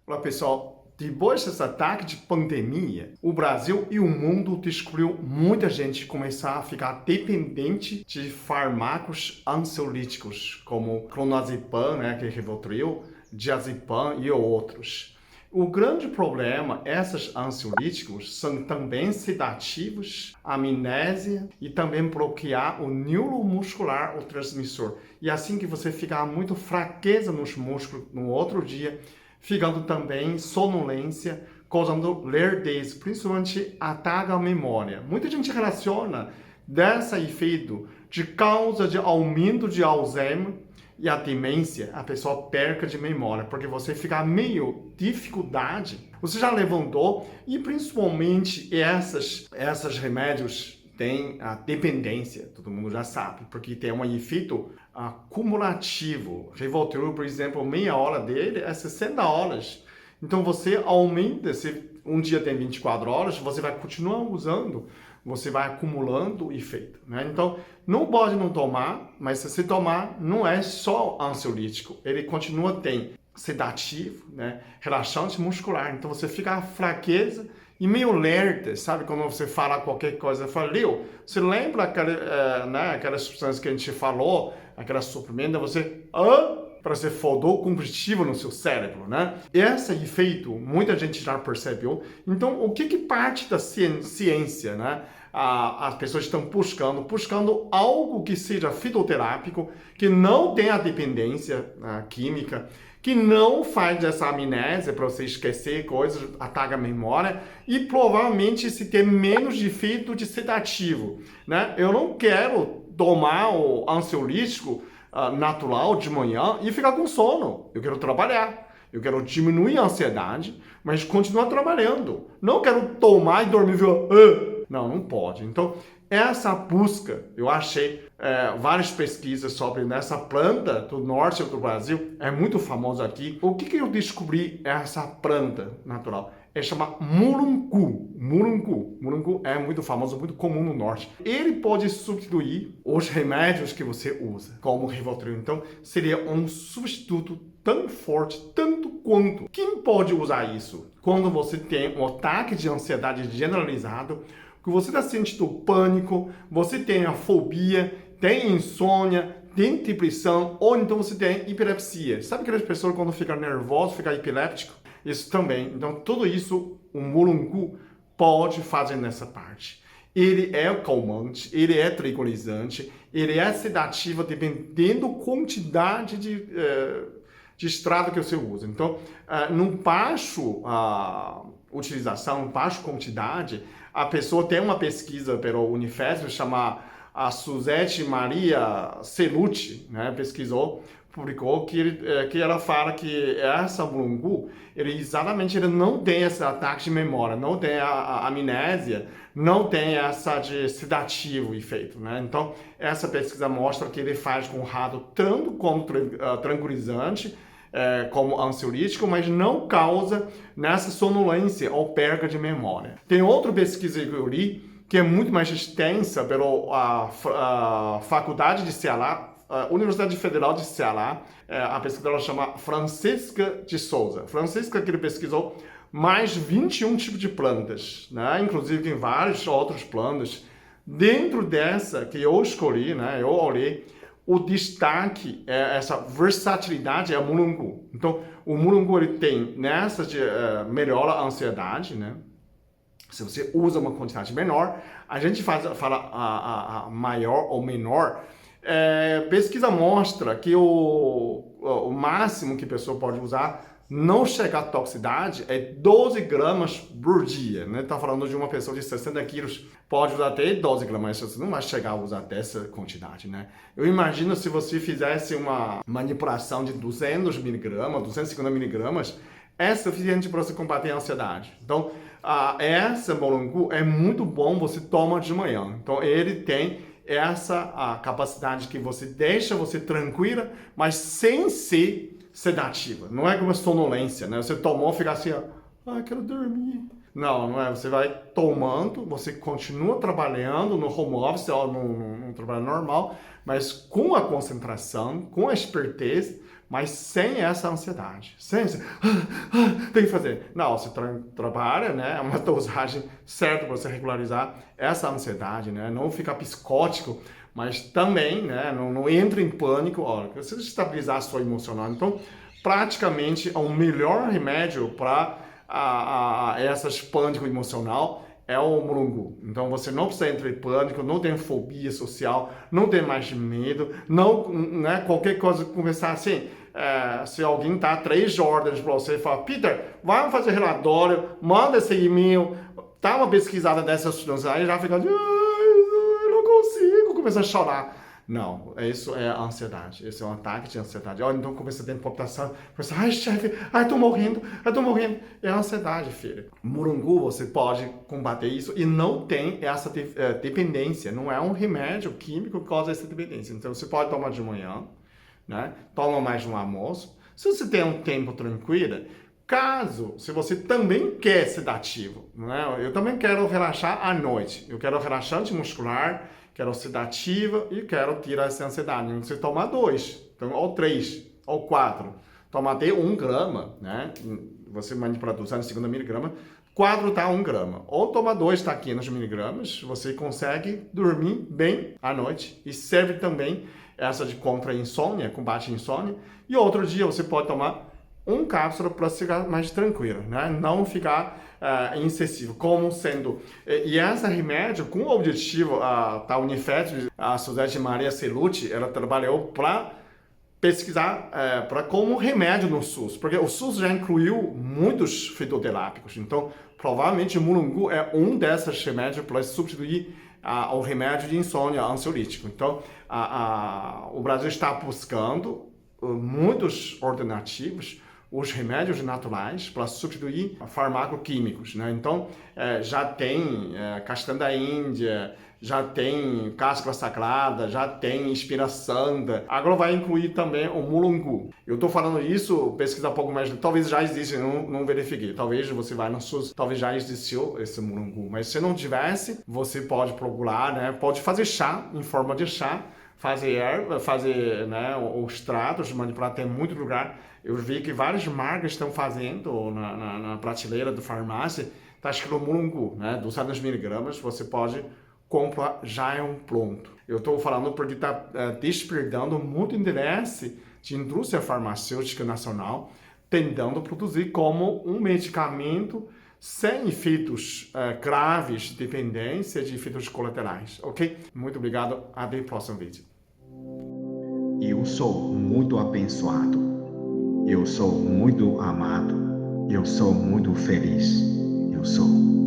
Olá pessoal, depois desse ataque de pandemia, o Brasil e o mundo descobriu muita gente começar a ficar dependente de fármacos ansiolíticos, como clonazepam, que é Rivotril, diazepam e outros. O grande problema, esses ansiolíticos são também sedativos, amnésia e também bloquear o neuromuscular, o transmissor. E assim que você ficar muito fraqueza nos músculos no outro dia, ficando também sonolência, causando lerdez, principalmente ataque à memória. Muita gente relaciona desse efeito de causa de aumento de Alzheimer e a demência, a pessoa perca de memória, porque você fica meio dificuldade. Você já levantou e principalmente esses remédios têm a dependência, todo mundo já sabe, porque tem um efeito cumulativo. Rivotril, por exemplo, meia hora dele é 60 horas. Então você aumenta, se um dia tem 24 horas, você vai continuar usando, você vai acumulando efeito, né? Então, não pode não tomar, mas se você tomar, não é só ansiolítico, ele continua tem sedativo, né? Relaxante muscular, então você fica fraqueza e meio lerda, sabe? Quando você fala qualquer coisa, fala, Leo, você lembra aquela substância que a gente falou, aquela suplemento, você para ser faltou combustível no seu cérebro, né? Esse efeito, muita gente já percebeu. Então, o que parte da ciência, né? As pessoas estão buscando algo que seja fitoterápico, que não tenha dependência química, que não faz essa amnésia para você esquecer coisas, ataca a memória e provavelmente se ter menos efeito de sedativo, né? Eu não quero tomar o ansiolítico natural de manhã e ficar com sono. Eu quero trabalhar. Eu quero diminuir a ansiedade, mas continuar trabalhando. Não quero tomar e dormir. Não pode. Então, essa busca, eu achei várias pesquisas sobre nessa planta do norte do Brasil, é muito famosa aqui. O que eu descobri essa planta natural? É chamado mulungu. Mulungu é muito famoso, muito comum no norte. Ele pode substituir os remédios que você usa, como o Rivotril. Então, seria um substituto tão forte, tanto quanto. Quem pode usar isso? Quando você tem um ataque de ansiedade generalizado, que você está sentindo pânico, você tem a fobia, tem insônia, tem depressão, ou então você tem epilepsia. Sabe aquelas pessoas quando fica nervoso, fica epiléptico? Isso também. Então, tudo isso, o mulungu pode fazer nessa parte. Ele é calmante, ele é tranquilizante, ele é sedativo dependendo da quantidade de extrato que você usa. Então, no baixo utilização, baixa quantidade, a pessoa tem uma pesquisa pelo Unifesp, chama a Suzette Maria Celucci, né, pesquisou, publicou, que ela fala que essa mulungu, ele não tem esse ataque de memória, não tem a amnésia, não tem essa de sedativo efeito, né? Então, essa pesquisa mostra que ele faz com o rato tanto como tranquilizante, como ansiolítico, mas não causa nessa sonolência ou perda de memória. Tem outra pesquisa que eu li, que é muito mais extensa pela Faculdade de Ceará, Universidade Federal de Ceará, a pesquisadora chama Francisca de Souza. Francisca, que ele pesquisou mais 21 tipos de plantas, né? Inclusive tem várias outras plantas. Dentro dessa que eu escolhi, né? Eu olhei, o destaque, essa versatilidade é o mulungu. Então, o mulungu ele tem nessa de melhora a ansiedade, né? Se você usa uma quantidade menor, a gente fala a maior ou menor. Pesquisa mostra que o máximo que a pessoa pode usar não chegar à toxicidade é 12 gramas por dia, né? Tá falando de uma pessoa de 60 quilos, pode usar até 12 gramas, mas você não vai chegar a usar dessa quantidade, né? Eu imagino se você fizesse uma manipulação de 200 miligramas, 250 miligramas, é suficiente para você combater a ansiedade. Então, essa mulungu é muito bom você toma de manhã. Então, ele tem essa capacidade que você deixa você tranquila, mas sem ser sedativa. Não é como a sonolência, né? Você tomou, fica assim, quero dormir. Não é. Você vai tomando, você continua trabalhando no home office ou no trabalho normal, mas com a concentração, com a esperteza, mas sem essa ansiedade. Tem que fazer. Não, você trabalha, né? É uma dosagem certa para você regularizar essa ansiedade, né? Não ficar psicótico, mas também, né? Não entre em pânico. Olha, você estabilizar a sua emocional. Então, praticamente, o melhor remédio para essas pânico emocional é o mulungu. Então você não precisa entrar em pânico, não tem fobia social, não tem mais medo, não, né, qualquer coisa começar assim, se alguém dá 3 ordens para você e fala, Peter, vamos fazer relatório, manda esse e-mail, dá uma pesquisada dessas situações, aí já fica, eu não consigo, começa a chorar. Não, isso é ansiedade, esse é um ataque de ansiedade. Olha, então começa a ter palpitação, começa, ai chefe, ai tô morrendo, é ansiedade, filho. Mulungu, você pode combater isso e não tem essa dependência, não é um remédio químico que causa essa dependência. Então você pode tomar de manhã, né? Toma mais no almoço. Se você tem um tempo tranquilo, se você também quer sedativo, né? Eu também quero relaxar à noite, eu quero relaxante muscular, quero sedativa e quero tirar essa ansiedade. Você toma 2, então, ou 3, ou 4. Toma até 1 grama, né? Você manipula 250 miligramas, 4 tá 1 grama. Ou toma 2 tá 500 miligramas, você consegue dormir bem à noite. E serve também essa de contra insônia, combate a insônia. E outro dia você pode tomar 1 cápsula para ficar mais tranquilo, né? Não ficar excessivo, como sendo... E esse remédio, com o objetivo da Unifed, a Suzete Maria Celucci, ela trabalhou para pesquisar para como remédio no SUS, porque o SUS já incluiu muitos fitoterápicos, então provavelmente o mulungu é um desses remédios para substituir o remédio de insônia ansiolítico. Então o Brasil está buscando muitas alternativas, os remédios naturais para substituir farmacoquímicos, né? Então, já tem castanha da Índia, já tem cáscara sagrada, já tem inspiração. Agora vai incluir também o mulungu. Eu estou falando isso, pesquisar um pouco mais, talvez já existe, não verifiquei. Talvez você vai no SUS, talvez já existiu esse mulungu. Mas se não tivesse, você pode procurar, né? Pode fazer chá, em forma de chá, fazer erva, fazer, né, os tratos, manipular, tem muito lugar. Eu vi que várias marcas estão fazendo na prateleira da farmácia, está escrito mulungu, né, 200 miligramas, você pode comprar, já é um pronto. Eu estou falando porque está despertando muito interesse de indústria farmacêutica nacional, tentando produzir como um medicamento sem efeitos graves de dependência de efeitos colaterais, ok? Muito obrigado, até o próximo vídeo. Eu sou muito abençoado. Eu sou muito amado. Eu sou muito feliz. Eu sou.